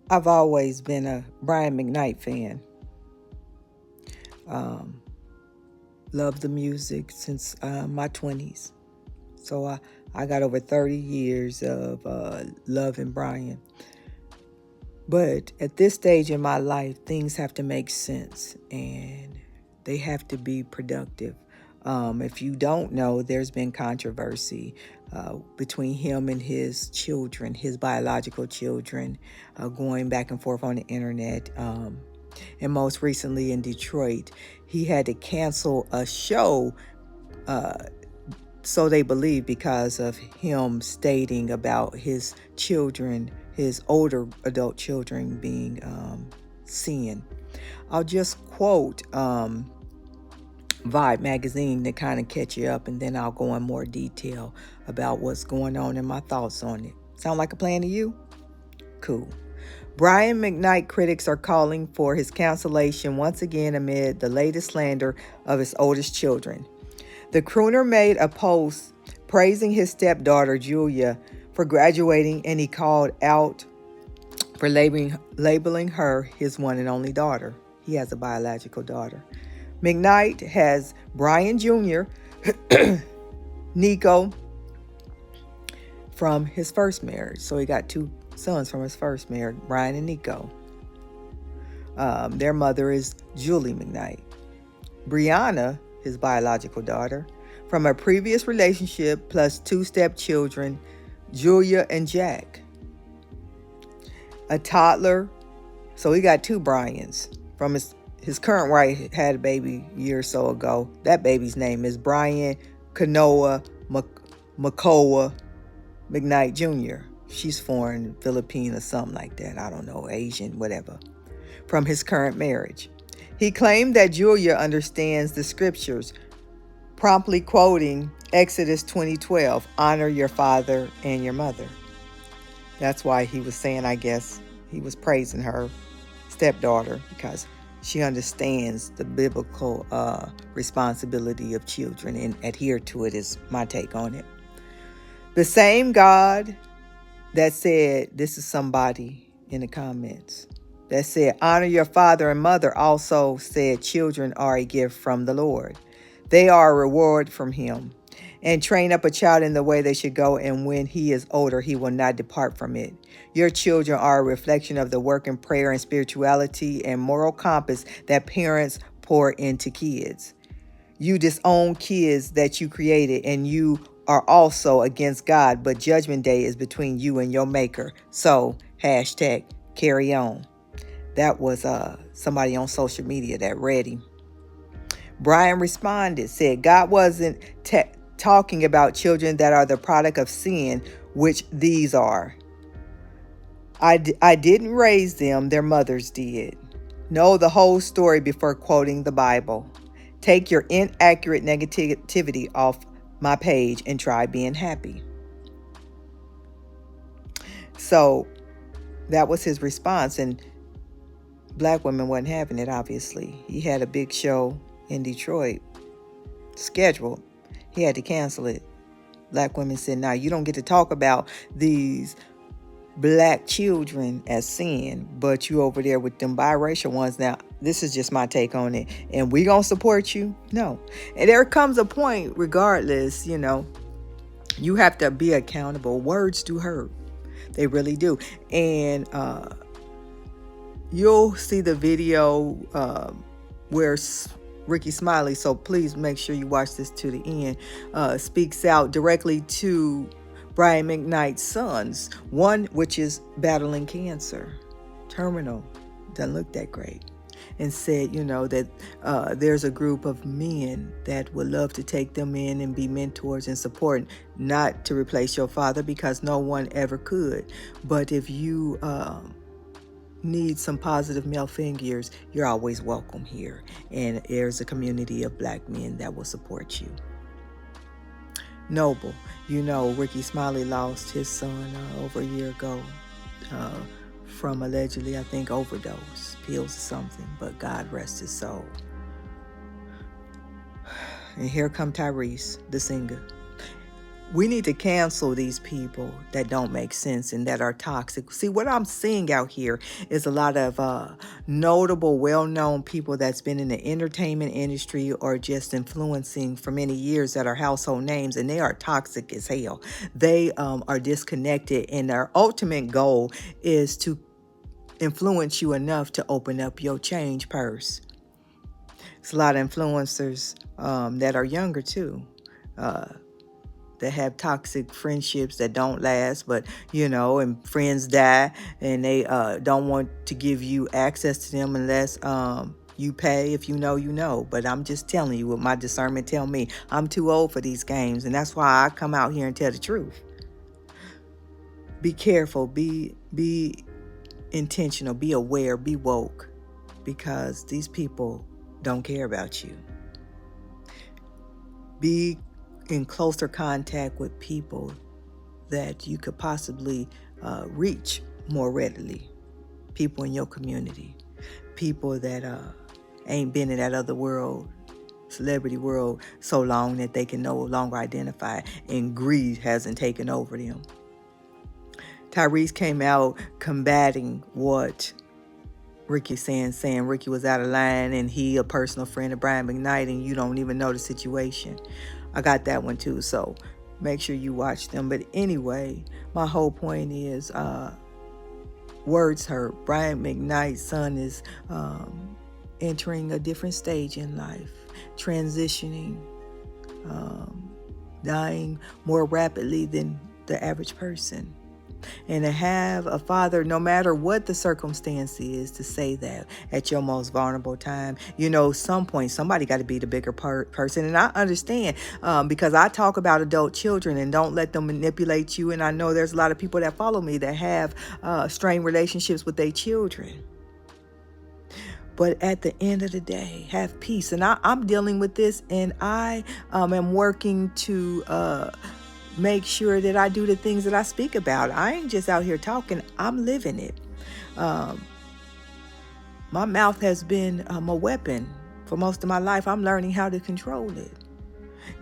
I've always been a Brian McKnight fan. Um, Loved the music since my 20s. So I got over 30 years of loving Brian. But at this stage in my life, things have to make sense and they have to be productive. If you don't know, there's been controversy between him and his children, his biological children, going back and forth on the internet. And most recently in Detroit, he had to cancel a show, so they believe, because of him stating about his children, his older adult children being sin. I'll just quote Vibe magazine to kind of catch you up, and then I'll go in more detail about what's going on and my thoughts on it. Sound like a plan to you? Cool. Brian McKnight critics are calling for his cancellation once again amid the latest slander of his oldest children. The crooner made a post praising his stepdaughter Julia for graduating, and he called out for labeling her his one and only daughter. He has a biological daughter. McKnight has Brian Jr., Nico from his first marriage. So he got two sons from his first marriage, Brian and Nico. Their mother is Julie McKnight. Brianna, his biological daughter, from a previous relationship, plus two stepchildren, Julia and Jack. A toddler. So he got two Brians. From his current wife had a baby a year or so ago. That baby's name is Brian Kanoa Makoa McKnight Jr. She's foreign, Filipino, something like that. I don't know, Asian, whatever. From his current marriage. He claimed that Julia understands the scriptures, promptly quoting Exodus 20:12, honor your father and your mother. That's why he was saying, I guess, he was praising her stepdaughter because she understands the biblical responsibility of children and adhere to it, is my take on it. The same God that said, this is somebody in the comments, that said, honor your father and mother, also said children are a gift from the Lord. They are a reward from him. And train up a child in the way they should go, and when he is older, he will not depart from it. Your children are a reflection of the work in prayer and spirituality and moral compass that parents pour into kids. You disown kids that you created, and you are also against God, but Judgment Day is between you and your maker. So, hashtag carry on. That was somebody on social media that read him. Brian responded, said, God wasn't talking about children that are the product of sin, which these are. I didn't raise them, their mothers did. Know the whole story before quoting the Bible. Take your inaccurate negativity off my page and try being happy. So that was his response, and black women wasn't having it, obviously. He had a big show in Detroit scheduled. He had to cancel it. Black women said, "Now you don't get to talk about these black children as sin, but you over there with them biracial ones." Now, this is just my take on it. And we gonna support you? No. And there comes a point, regardless, you have to be accountable. Words do hurt. They really do. And you'll see the video where Ricky Smiley, so please make sure you watch this to the end, speaks out directly to Brian McKnight's sons, one which is battling cancer, terminal, doesn't look that great, and said, that there's a group of men that would love to take them in and be mentors and support, not to replace your father because no one ever could, but if you need some positive male figures, you're always welcome here. And there's a community of black men that will support you. Noble, Ricky Smiley lost his son over a year ago from allegedly, I think, overdose pills or something, but God rest his soul. And here come Tyrese, the singer. We need to cancel these people that don't make sense and that are toxic. See, what I'm seeing out here is a lot of notable, well-known people that's been in the entertainment industry or just influencing for many years that are household names, and they are toxic as hell. They are disconnected, and their ultimate goal is to influence you enough to open up your change purse. It's a lot of influencers that are younger too. That have toxic friendships that don't last, but and friends die, and they don't want to give you access to them unless you pay. If you know. But I'm just telling you what my discernment tell me. I'm too old for these games, and that's why I come out here and tell the truth. Be careful, be intentional, be aware, be woke, because these people don't care about you. Be in closer contact with people that you could possibly reach more readily. People in your community. People that ain't been in that other world, celebrity world, so long that they can no longer identify, and greed hasn't taken over them. Tyrese came out combating what Ricky saying Ricky was out of line and he a personal friend of Brian McKnight, and you don't even know the situation. I got that one too, so make sure you watch them. But anyway, my whole point is words hurt. Brian McKnight's son is entering a different stage in life, transitioning, dying more rapidly than the average person. And to have a father, no matter what the circumstance is, to say that at your most vulnerable time, some point somebody got to be the bigger person. And I understand because I talk about adult children and don't let them manipulate you. And I know there's a lot of people that follow me that have strained relationships with their children. But at the end of the day, have peace. And I'm dealing with this, and I am working to make sure that I do the things that I speak about. I ain't just out here talking. I'm living it. My mouth has been a weapon for most of my life. I'm learning how to control it.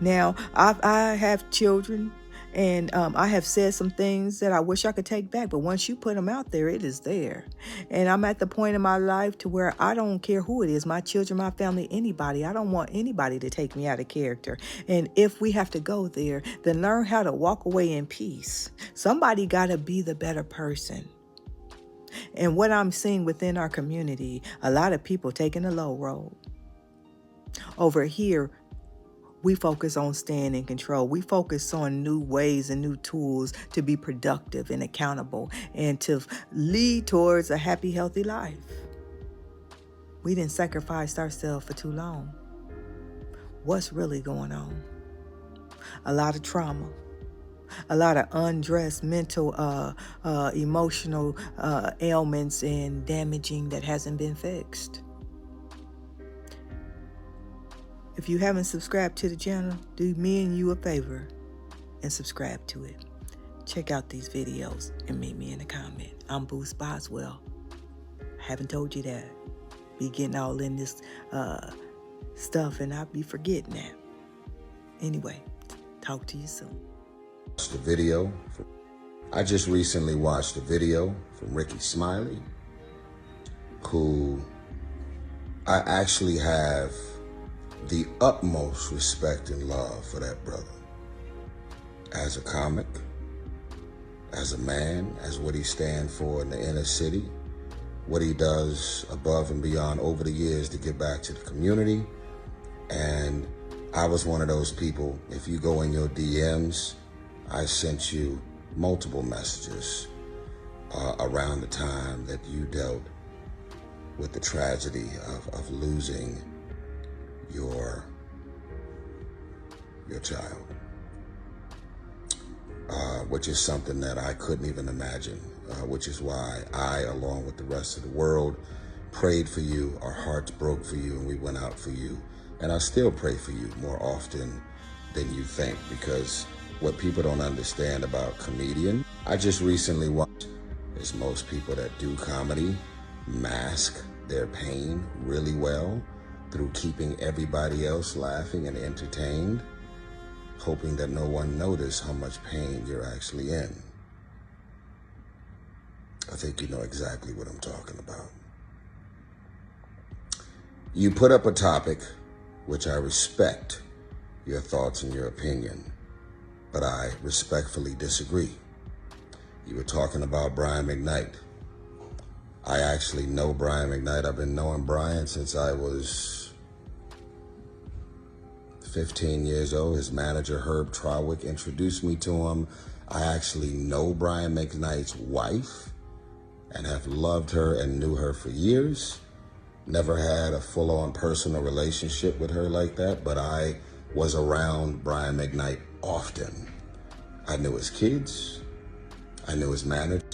Now, I have children, and I have said some things that I wish I could take back. But once you put them out there, it is there. And I'm at the point in my life to where I don't care who it is, my children, my family, anybody. I don't want anybody to take me out of character. And if we have to go there, then learn how to walk away in peace. Somebody got to be the better person. And what I'm seeing within our community, a lot of people taking the low road. Over here, we focus on staying in control. We focus on new ways and new tools to be productive and accountable and to lead towards a happy, healthy life. We didn't sacrifice ourselves for too long. What's really going on? A lot of trauma. A lot of undressed mental, emotional ailments and damaging that hasn't been fixed. If you haven't subscribed to the channel, do me and you a favor and subscribe to it. Check out these videos and meet me in the comment. I'm Boost Boswell. I haven't told you that. Be getting all in this stuff and I'll be forgetting that. Anyway, talk to you soon. The video. I just recently watched a video from Ricky Smiley, who I actually have the utmost respect and love for that brother. As a comic, as a man, as what he stands for in the inner city, what he does above and beyond over the years to give back to the community. And I was one of those people, if you go in your DMs, I sent you multiple messages around the time that you dealt with the tragedy of losing your child, which is something that I couldn't even imagine, which is why I, along with the rest of the world, prayed for you. Our hearts broke for you, and we went out for you. And I still pray for you more often than you think, because what people don't understand about comedian, I just recently watched, is most people that do comedy mask their pain really well through keeping everybody else laughing and entertained. hoping that no one noticed how much pain you're actually in. I think you know exactly what I'm talking about. You put up a topic, which I respect your thoughts and your opinion, but I respectfully disagree. You were talking about Brian McKnight. I actually know Brian McKnight. I've been knowing Brian since I was 15 years old. His manager, Herb Trawick, introduced me to him. I actually know Brian McKnight's wife and have loved her and knew her for years. Never had a full-on personal relationship with her like that, but I was around Brian McKnight often. I knew his kids. I knew his manager.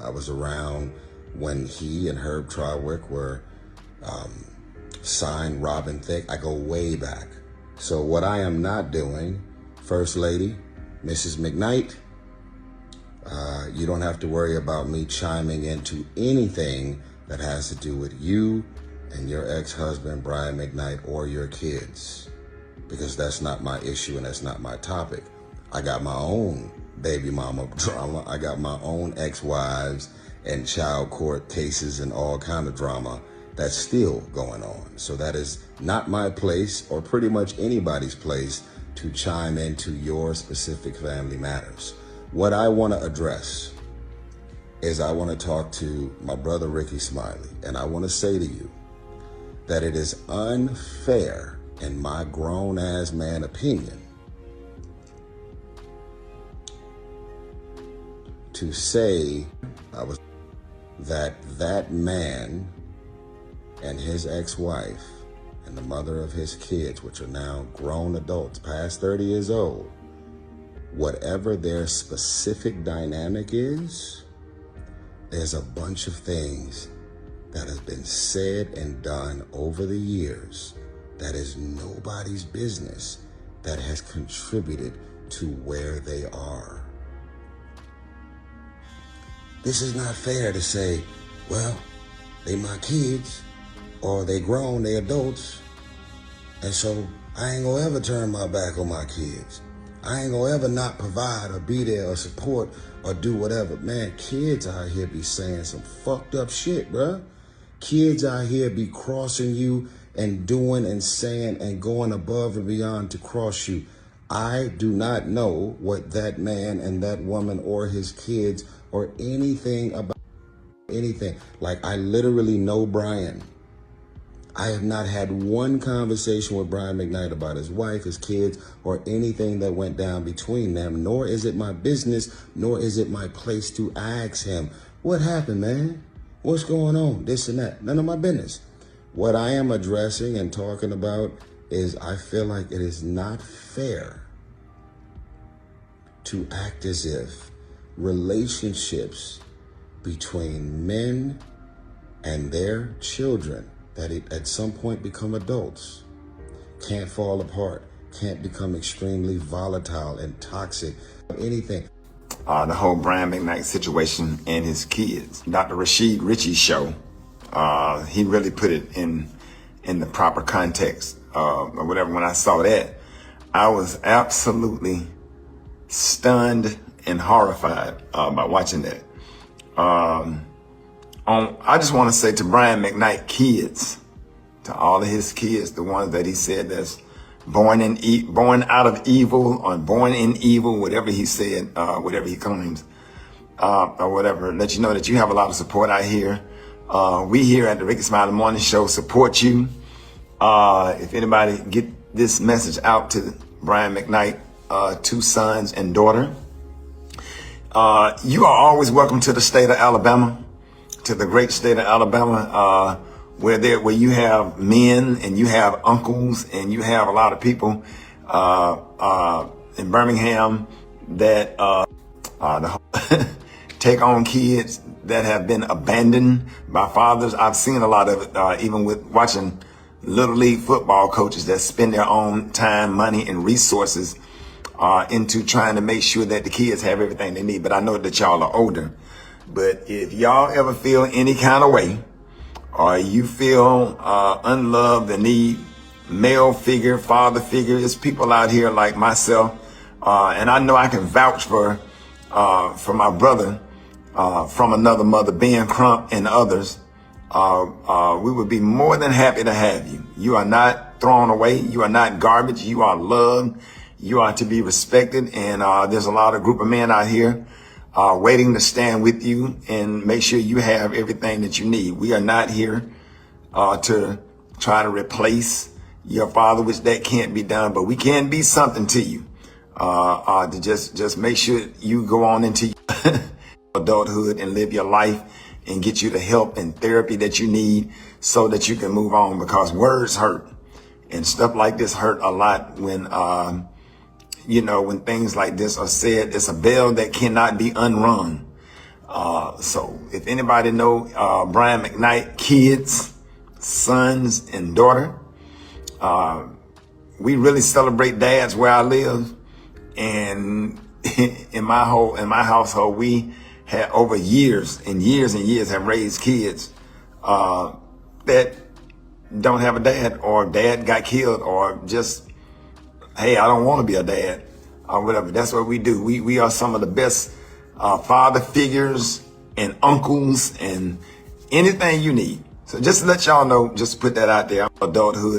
I was around when he and Herb Trawick were signed Robin Thicke. I go way back. So what I am not doing, First Lady, Mrs. McKnight, you don't have to worry about me chiming into anything that has to do with you and your ex-husband, Brian McKnight, or your kids, because that's not my issue and that's not my topic. I got my own baby mama drama. I got my own ex-wives and child court cases and all kind of drama that's still going on. So that is not my place, or pretty much anybody's place, to chime into your specific family matters. What I want to address is I want to talk to my brother Ricky Smiley, and I want to say to you that it is unfair, in my grown-ass man opinion, to say that man and his ex-wife and the mother of his kids, which are now grown adults, past 30 years old, whatever their specific dynamic is, there's a bunch of things that have been said and done over the years that is nobody's business, that has contributed to where they are. This is not fair to say, well, they my kids, or they grown, they adults, and so I ain't gonna ever turn my back on my kids. I ain't gonna ever not provide or be there or support or do whatever. Man, kids out here be saying some fucked up shit, bruh. Kids out here be crossing you and doing and saying and going above and beyond to cross you. I do not know what that man and that woman or his kids or anything about anything. Like, I literally know Brian. I have not had one conversation with Brian McKnight about his wife, his kids, or anything that went down between them, nor is it my business, nor is it my place to ask him, what happened, man? What's going on? This and that. None of my business. What I am addressing and talking about is I feel like it is not fair to act as if relationships between men and their children that at some point become adults can't fall apart, can't become extremely volatile and toxic, anything. The whole Brian McKnight situation and his kids. Dr. Rashid Ritchie's show, he really put it in the proper context, or whatever. When I saw that, I was absolutely stunned and horrified by watching that. I just want to say to Brian McKnight kids, to all of his kids, the ones that he said that's born out of evil or born in evil, whatever he said, whatever he claims, or whatever, let you know that you have a lot of support out here. We here at the Ricky Smiley Morning Show support you. If anybody get this message out to Brian McKnight, 2 sons and daughter, you are always welcome to the state of Alabama, to the great state of Alabama, where you have men and you have uncles and you have a lot of people in Birmingham that take on kids that have been abandoned by fathers. I've seen a lot of it, even with watching Little League football coaches that spend their own time, money, and resources into trying to make sure that the kids have everything they need. But I know that y'all are older. But if y'all ever feel any kind of way, or you feel unloved and need male figure, father figure. There's people out here like myself, and I know I can vouch for my brother from another mother, Ben Crump, and others. We would be more than happy to have you. You are not thrown away. You are not garbage. You are loved. You are to be respected. And there's a lot of group of men out here waiting to stand with you and make sure you have everything that you need. We are not here to try to replace your father, which that can't be done, but we can be something to you. To just make sure you go on into your adulthood and live your life and get you the help and therapy that you need so that you can move on, because words hurt and stuff like this hurt a lot when, when things like this are said. It's a bell that cannot be unrung. So if anybody know Brian McKnight, kids, sons, and daughter, we really celebrate dads where I live. And in my household, we had over years and years and years have raised kids that don't have a dad, or dad got killed, or just, hey, I don't want to be a dad, or whatever. That's what we do. We are some of the best father figures and uncles and anything you need. So just to let y'all know, just put that out there. Adulthood.